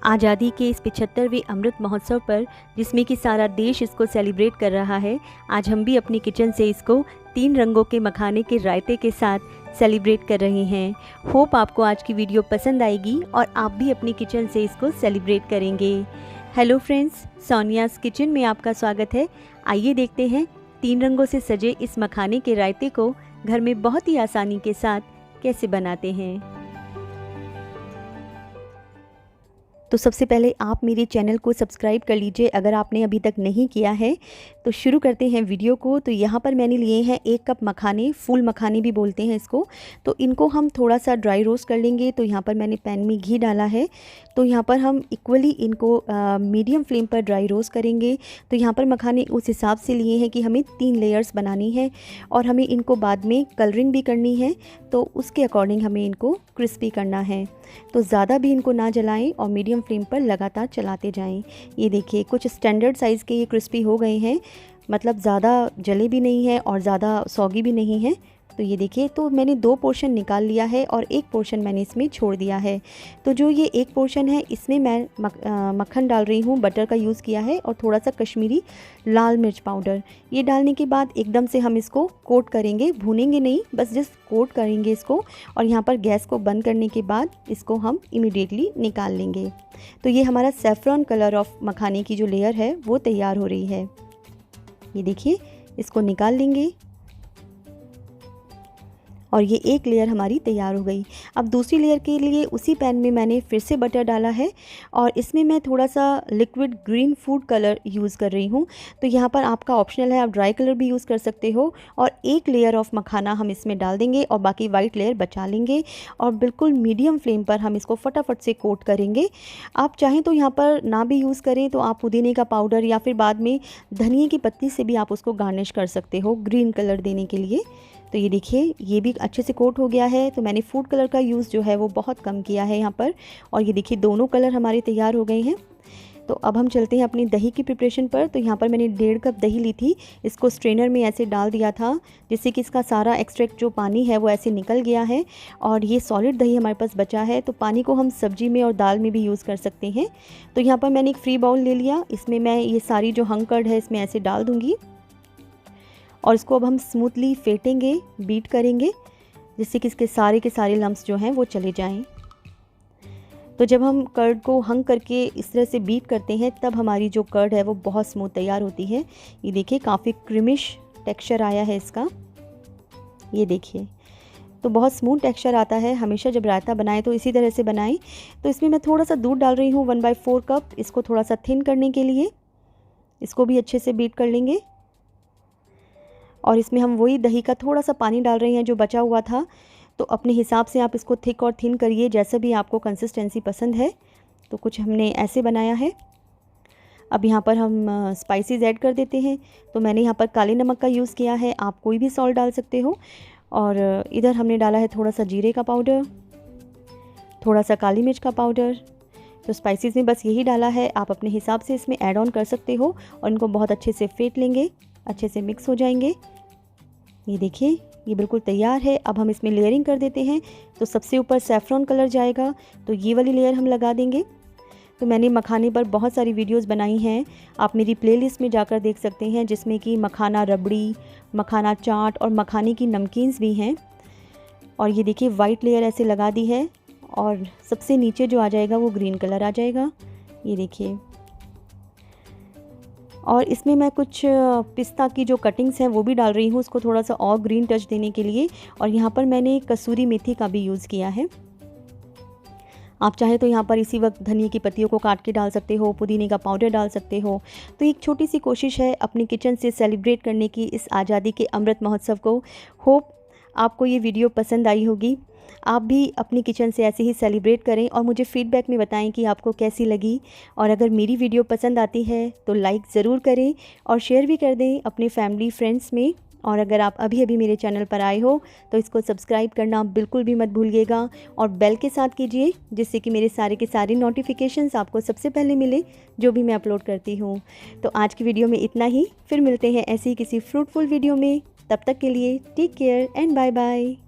आज़ादी के इस 75वें अमृत महोत्सव पर, जिसमें कि सारा देश इसको सेलिब्रेट कर रहा है, आज हम भी अपनी किचन से इसको 3 रंगों के मखाने के रायते के साथ सेलिब्रेट कर रहे हैं। होप आपको आज की वीडियो पसंद आएगी और आप भी अपनी किचन से इसको सेलिब्रेट करेंगे। हेलो फ्रेंड्स, सोनियाज़ किचन में आपका स्वागत है। आइए देखते हैं 3 रंगों से सजे इस मखाने के रायते को घर में बहुत ही आसानी के साथ कैसे बनाते हैं। तो सबसे पहले आप मेरे चैनल को सब्सक्राइब कर लीजिए अगर आपने अभी तक नहीं किया है। तो शुरू करते हैं वीडियो को। तो यहाँ पर मैंने लिए हैं 1 कप मखाने, फूल मखाने भी बोलते हैं इसको। तो इनको हम थोड़ा सा ड्राई रोस्ट कर लेंगे। तो यहाँ पर मैंने पैन में घी डाला है। तो यहाँ पर हम इक्वली इनको मीडियम फ्लेम पर ड्राई रोस्ट करेंगे। तो यहाँ पर मखाने उस हिसाब से लिए हैं कि हमें 3 लेयर्स बनानी है और हमें इनको बाद में कलरिंग भी करनी है। तो उसके अकॉर्डिंग हमें इनको क्रिस्पी करना है। तो ज़्यादा भी इनको ना जलाएं और मीडियम फ्लेम पर लगातार चलाते जाएं। ये देखिए कुछ स्टैंडर्ड साइज़ के ये क्रिस्पी हो गए हैं, मतलब ज़्यादा जले भी नहीं है और ज़्यादा सौगी भी नहीं है। तो ये देखिए, तो मैंने 2 पोर्शन निकाल लिया है और 1 पोर्शन मैंने इसमें छोड़ दिया है। तो जो ये 1 पोर्शन है इसमें मैं मक्खन डाल रही हूँ, बटर का यूज़ किया है और थोड़ा सा कश्मीरी लाल मिर्च पाउडर। ये डालने के बाद एकदम से हम इसको कोट करेंगे, भूनेंगे नहीं, बस जस्ट कोट करेंगे इसको। और यहाँ पर गैस को बंद करने के बाद इसको हम इमीडिएटली निकाल लेंगे। तो ये हमारा सैफ़रॉन कलर ऑफ मखाने की जो लेयर है वो तैयार हो रही है। ये देखिए, इसको निकाल लेंगे और ये 1 लेयर हमारी तैयार हो गई। अब दूसरी लेयर के लिए उसी पैन में मैंने फिर से बटर डाला है और इसमें मैं थोड़ा सा liquid green food colour use कर रही हूँ। तो यहाँ पर आपका ऑप्शनल है, आप ड्राई कलर भी यूज़ कर सकते हो। और 1 लेयर ऑफ मखाना हम इसमें डाल देंगे और बाकी वाइट लेयर बचा लेंगे और बिल्कुल मीडियम फ्लेम पर हम इसको फटाफट से कोट करेंगे। आप चाहें तो यहाँ पर ना भी यूज़ करें तो आप पुदीने का पाउडर या फिर बाद में धनिए की पत्ती से भी आप उसको गार्निश कर सकते हो ग्रीन कलर देने के लिए। तो ये देखिए, ये भी अच्छे से कोट हो गया है। तो मैंने फूड कलर का यूज़ जो है वो बहुत कम किया है यहाँ पर। और ये देखिए, दोनों कलर हमारे तैयार हो गए हैं। तो अब हम चलते हैं अपनी दही की प्रिपरेशन पर। तो यहाँ पर मैंने 1.5 कप दही ली थी, इसको स्ट्रेनर में ऐसे डाल दिया था जिससे कि इसका सारा एक्सट्रैक्ट जो पानी है वो ऐसे निकल गया है। और ये सॉलिड दही हमारे पास बचा है। तो पानी को हम सब्जी में और दाल में भी यूज़ कर सकते हैं। तो यहाँ पर मैंने एक फ्री बाउल ले लिया, इसमें मैं ये सारी जो हंग कर्ड है इसमें ऐसे डाल दूँगी और इसको अब हम स्मूथली फेंटेंगे, बीट करेंगे जिससे कि इसके सारे के सारे लम्स जो हैं वो चले जाएं। तो जब हम कर्ड को हंग करके इस तरह से बीट करते हैं तब हमारी जो कर्ड है वो बहुत स्मूथ तैयार होती है। ये देखिए, काफ़ी क्रीमिश टेक्सचर आया है इसका। ये देखिए, तो बहुत स्मूथ टेक्सचर आता है। हमेशा जब रायता बनाएं तो इसी तरह से बनाएं। तो इसमें मैं थोड़ा सा दूध डाल रही हूँ, 1/4 कप, इसको थोड़ा सा थिन करने के लिए। इसको भी अच्छे से बीट कर लेंगे और इसमें हम वही दही का थोड़ा सा पानी डाल रहे हैं जो बचा हुआ था। तो अपने हिसाब से आप इसको थिक और थिन करिए, जैसा भी आपको कंसिस्टेंसी पसंद है। तो कुछ हमने ऐसे बनाया है। अब यहाँ पर हम स्पाइसेस ऐड कर देते हैं। तो मैंने यहाँ पर काले नमक का यूज़ किया है, आप कोई भी सॉल्ट डाल सकते हो। और इधर हमने डाला है थोड़ा सा जीरे का पाउडर, थोड़ा सा काली मिर्च का पाउडर। तो स्पाइसेस में बस यही डाला है, आप अपने हिसाब से इसमें ऐड ऑन कर सकते हो। और इनको बहुत अच्छे से फेंट लेंगे, अच्छे से मिक्स हो जाएंगे। ये देखिए, ये बिल्कुल तैयार है। अब हम इसमें लेयरिंग कर देते हैं। तो सबसे ऊपर सैफ़रॉन कलर जाएगा, तो ये वाली लेयर हम लगा देंगे। तो मैंने मखाने पर बहुत सारी वीडियोस बनाई हैं, आप मेरी प्लेलिस्ट में जाकर देख सकते हैं, जिसमें कि मखाना रबड़ी, मखाना चाट और मखाने की नमकीन्स भी हैं। और ये देखिए, वाइट लेयर ऐसे लगा दी है और सबसे नीचे जो आ जाएगा वो ग्रीन कलर आ जाएगा। ये देखिए, और इसमें मैं कुछ पिस्ता की जो कटिंग्स हैं वो भी डाल रही हूँ, उसको थोड़ा सा और ग्रीन टच देने के लिए। और यहाँ पर मैंने कसूरी मेथी का भी यूज़ किया है। आप चाहें तो यहाँ पर इसी वक्त धनिया की पत्तियों को काट के डाल सकते हो, पुदीने का पाउडर डाल सकते हो। तो एक छोटी सी कोशिश है अपनी किचन से सेलिब्रेट करने की इस आज़ादी के अमृत महोत्सव को। होप आपको ये वीडियो पसंद आई होगी। आप भी अपनी किचन से ऐसे ही सेलिब्रेट करें और मुझे फ़ीडबैक में बताएं कि आपको कैसी लगी। और अगर मेरी वीडियो पसंद आती है तो लाइक ज़रूर करें और शेयर भी कर दें अपने फैमिली फ्रेंड्स में। और अगर आप अभी अभी मेरे चैनल पर आए हो तो इसको सब्सक्राइब करना बिल्कुल भी मत भूलिएगा और बेल के साथ कीजिए, जिससे कि मेरे सारे के सारे नोटिफिकेशंस आपको सबसे पहले मिले जो भी मैं अपलोड करती हूँ। तो आज की वीडियो में इतना ही, फिर मिलते हैं ऐसी ही किसी फ्रूटफुल वीडियो में। तब तक के लिए take care and bye bye.